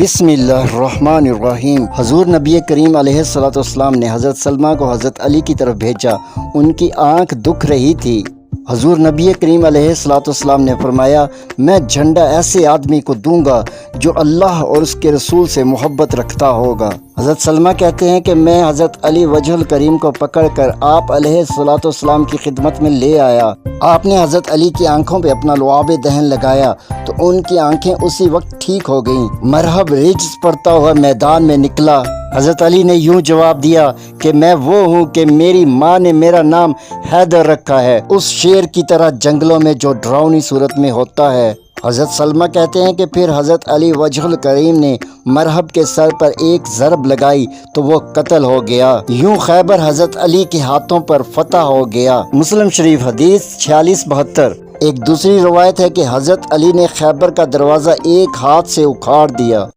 बिस्मिल्लाहिर्रहमानिर्रहीम। हजूर नबी करीम अलैहिस्सलाम ने हज़रत सलमा को हज़रत अली की तरफ भेजा। उनकी आंख दुख रही थी। हजूर नबी करीम अलैहिस्सलाम ने फरमाया, मैं झंडा ऐसे आदमी को दूंगा जो अल्लाह और उसके रसूल से मोहब्बत रखता होगा। हज़रत सलमा कहते हैं कि मैं हज़रत अली वजहुल करीम को पकड़कर आप अलैहिस्सलाम की खिदमत में ले आया। आपने हज़रत अली की आंखों पे अपना लुआब दहन लगाया तो उनकी आंखें उसी वक्त ठीक हो गईं। मरहब रिज्स पड़ता हुआ मैदान में निकला। हज़रत अली ने यूं जवाब दिया कि मैं वो हूँ कि मेरी माँ ने मेरा नाम हैदर रखा है, उस शेर की तरह जंगलों में जो डरावनी सूरत में होता है। हज़रत सलमा कहते हैं कि फिर हज़रत अली वजहुल करीम ने मरहब के सर पर एक ज़रब लगाई तो वो कत्ल हो गया। यूं खैबर हज़रत अली के हाथों पर फतह हो गया। मुस्लिम शरीफ हदीस 4672। एक दूसरी रवायत है कि हज़रत अली ने खैबर का दरवाज़ा एक हाथ से उखाड़ दिया।